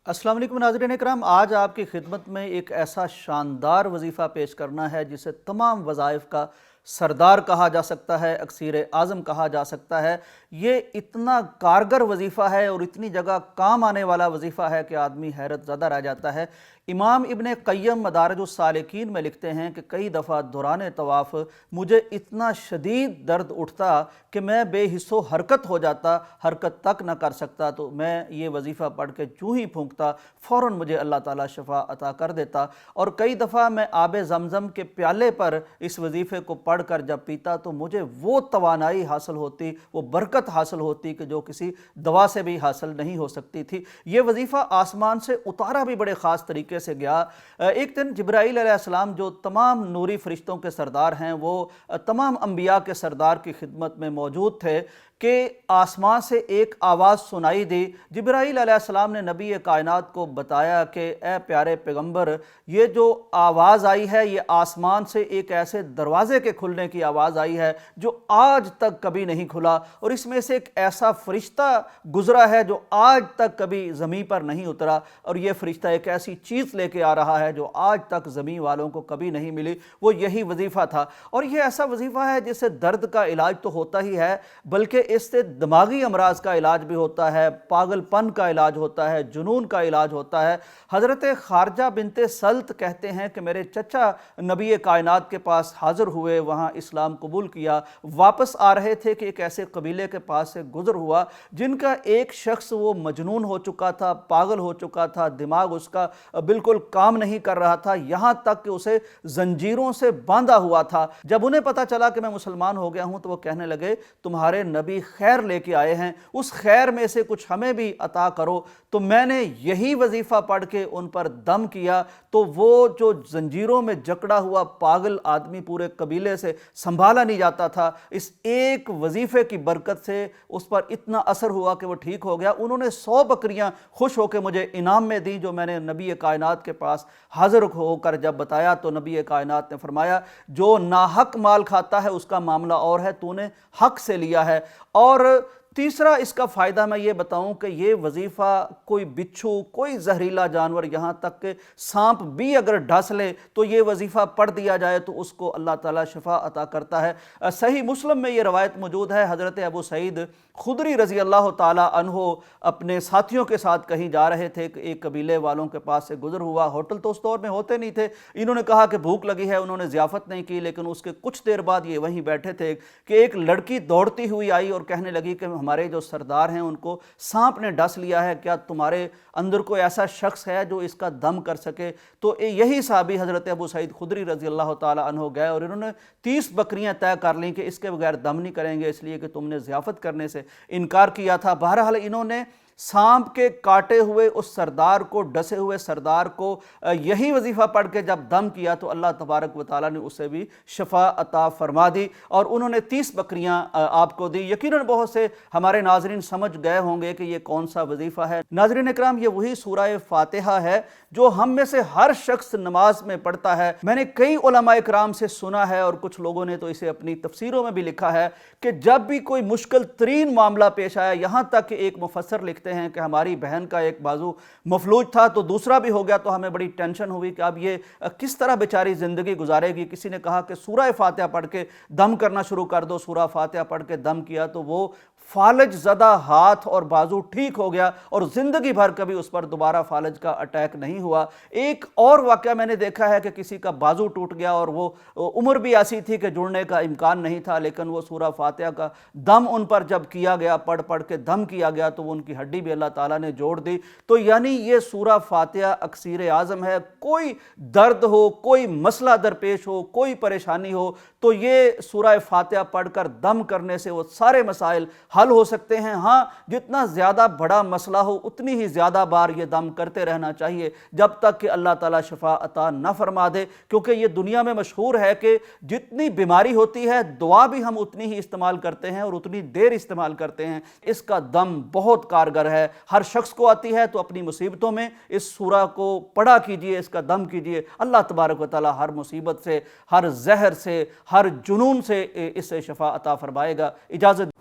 السلام علیکم ناظرین اکرام، آج آپ کی خدمت میں ایک ایسا شاندار وظیفہ پیش کرنا ہے جسے تمام وظائف کا سردار کہا جا سکتا ہے، اکسیر اعظم کہا جا سکتا ہے۔ یہ اتنا کارگر وظیفہ ہے اور اتنی جگہ کام آنے والا وظیفہ ہے کہ آدمی حیرت زدہ رہ جاتا ہے۔ امام ابن قیم مدارج السالکین میں لکھتے ہیں کہ کئی دفعہ دوران طواف مجھے اتنا شدید درد اٹھتا کہ میں بے حس و حرکت ہو جاتا، حرکت تک نہ کر سکتا، تو میں یہ وظیفہ پڑھ کے چوں ہی پھونکتا فوراً مجھے اللہ تعالیٰ شفا عطا کر دیتا۔ اور کئی دفعہ میں آب زمزم کے پیالے پر اس وظیفے کو پڑھ کر جب پیتا تو مجھے وہ توانائی حاصل ہوتی، وہ برکت حاصل ہوتی کہ جو کسی دوا سے بھی حاصل نہیں ہو سکتی تھی۔ یہ وظیفہ آسمان سے اتارا بھی بڑے خاص طریقے سے گیا۔ ایک دن جبرائیل علیہ السلام جو تمام نوری فرشتوں کے سردار ہیں، وہ تمام انبیاء کے سردار کی خدمت میں موجود تھے کہ آسمان سے ایک آواز سنائی دی۔ جبرائیل علیہ السلام نے نبی کائنات کو بتایا کہ اے پیارے پیغمبر، یہ جو آواز آئی ہے یہ آسمان سے ایک ایسے دروازے کے کھلنے کی آواز آئی ہے جو آج تک کبھی نہیں کھلا، اور اس میں سے ایک ایسا فرشتہ گزرا ہے جو آج تک کبھی زمین پر نہیں اترا، اور یہ فرشتہ ایک ایسی چیز لے کے آ رہا ہے جو آج تک زمین والوں کو کبھی نہیں ملی، وہ یہی وظیفہ تھا۔ اور یہ ایسا وظیفہ ہے جس سے درد کا علاج تو ہوتا ہی ہے، بلکہ اس سے دماغی امراض کا علاج بھی ہوتا ہے، پاگل پن کا علاج ہوتا ہے، جنون کا علاج ہوتا ہے۔ حضرت خارجہ بنت سلط کہتے ہیں کہ میرے چچا نبی کائنات کے پاس حاضر ہوئے، وہاں اسلام قبول کیا، واپس آ رہے تھے کہ ایک ایسے قبیلے کے پاس سے گزر ہوا جن کا ایک شخص وہ مجنون ہو چکا تھا، پاگل ہو چکا تھا، دماغ اس کا بالکل کام نہیں کر رہا تھا، یہاں تک کہ اسے زنجیروں سے باندھا ہوا تھا۔ جب انہیں پتہ چلا کہ میں مسلمان ہو گیا ہوں تو وہ کہنے لگے تمہارے نبی خیر لے کے آئے ہیں، اس خیر میں سے کچھ ہمیں بھی عطا کرو۔ تو میں نے یہی وظیفہ پڑھ کے ان پر دم کیا تو وہ جو زنجیروں میں جکڑا ہوا پاگل آدمی پورے قبیلے سے سنبھالا نہیں جاتا تھا، اس ایک وظیفے کی برکت سے اس پر اتنا اثر ہوا کہ وہ ٹھیک ہو گیا۔ انہوں نے 100 بکریاں خوش ہو کے مجھے انعام میں دیں جو میں نے نبی کائنات کے پاس حاضر ہو کر جب بتایا تو نبی کائنات نے فرمایا جو ناحق مال کھاتا ہے اس کا معاملہ اور ہے، تو نے حق سے لیا ہے۔ اور تیسرا اس کا فائدہ میں یہ بتاؤں کہ یہ وظیفہ کوئی بچھو، کوئی زہریلا جانور، یہاں تک کہ سانپ بھی اگر ڈس لے تو یہ وظیفہ پڑھ دیا جائے تو اس کو اللہ تعالیٰ شفا عطا کرتا ہے۔ صحیح مسلم میں یہ روایت موجود ہے، حضرت ابو سعید خدری رضی اللہ تعالیٰ عنہ اپنے ساتھیوں کے ساتھ کہیں جا رہے تھے کہ ایک قبیلے والوں کے پاس سے گزر ہوا، ہوٹل تو اس دور میں ہوتے نہیں تھے، انہوں نے کہا کہ بھوک لگی ہے، انہوں نے ضیافت نہیں کی، لیکن اس کے کچھ دیر بعد یہ وہیں بیٹھے تھے کہ ایک لڑکی دوڑتی ہوئی آئی اور کہنے لگی کہ ہمارے جو سردار ہیں ان کو سانپ نے ڈس لیا ہے، کیا تمہارے اندر کوئی ایسا شخص ہے جو اس کا دم کر سکے؟ تو یہی صحابی حضرت ابو سعید خدری رضی اللہ تعالیٰ عنہ گئے اور انہوں نے 30 بکریاں طے کر لیں کہ اس کے بغیر دم نہیں کریں گے، اس لیے کہ تم نے ضیافت کرنے سے انکار کیا تھا۔ بہرحال انہوں نے سانپ کے کاٹے ہوئے اس سردار کو، ڈسے ہوئے سردار کو یہی وظیفہ پڑھ کے جب دم کیا تو اللہ تبارک و تعالیٰ نے اسے بھی شفا عطا فرما دی، اور انہوں نے 30 بکریاں آپ کو دی۔ یقیناً بہت سے ہمارے ناظرین سمجھ گئے ہوں گے کہ یہ کون سا وظیفہ ہے۔ ناظرین اکرام، یہ وہی سورہ فاتحہ ہے جو ہم میں سے ہر شخص نماز میں پڑھتا ہے۔ میں نے کئی علماء اکرام سے سنا ہے اور کچھ لوگوں نے تو اسے اپنی تفسیروں میں بھی لکھا ہے کہ جب بھی کوئی مشکل ترین معاملہ پیش آیا، یہاں تک کہ ایک مفسر لکھتے ہیں کہ ہماری بہن کا ایک بازو مفلوج تھا تو دوسرا بھی ہو گیا، تو ہمیں بڑی ٹینشن ہوئی کہ اب یہ کس طرح بیچاری زندگی گزارے گی۔ کسی نے کہا کہ سورہ فاتحہ پڑھ کے دم کرنا شروع کر دو، سورہ فاتحہ پڑھ کے دم کیا تو وہ فالج زدہ ہاتھ اور بازو ٹھیک ہو گیا اور زندگی بھر کبھی اس پر دوبارہ فالج کا اٹیک نہیں ہوا۔ ایک اور واقعہ میں نے دیکھا ہے کہ کسی کا بازو ٹوٹ گیا اور وہ عمر بھی ایسی تھی کہ جڑنے کا امکان نہیں تھا، لیکن وہ سورہ فاتحہ کا دم ان پر جب کیا گیا، پڑھ پڑھ کے دم کیا گیا تو وہ ان کی ہڈی بھی اللہ تعالیٰ نے جوڑ دی۔ تو یعنی یہ سورہ فاتحہ اکسیر اعظم ہے۔ کوئی درد ہو، کوئی مسئلہ درپیش ہو، کوئی پریشانی ہو تو یہ سورہ فاتحہ پڑھ کر دم کرنے سے وہ سارے مسائل حل ہو سکتے ہیں۔ ہاں، جتنا زیادہ بڑا مسئلہ ہو اتنی ہی زیادہ بار یہ دم کرتے رہنا چاہیے جب تک کہ اللہ تعالیٰ شفا عطا نہ فرما دے، کیونکہ یہ دنیا میں مشہور ہے کہ جتنی بیماری ہوتی ہے دعا بھی ہم اتنی ہی استعمال کرتے ہیں اور اتنی دیر استعمال کرتے ہیں۔ اس کا دم بہت کارگر ہے، ہر شخص کو آتی ہے، تو اپنی مصیبتوں میں اس سورہ کو پڑھا کیجئے، اس کا دم کیجئے۔ اللہ تبارک و تعالیٰ ہر مصیبت سے، ہر زہر سے، ہر جنون سے اس سے شفا عطا فرمائے گا۔ اجازت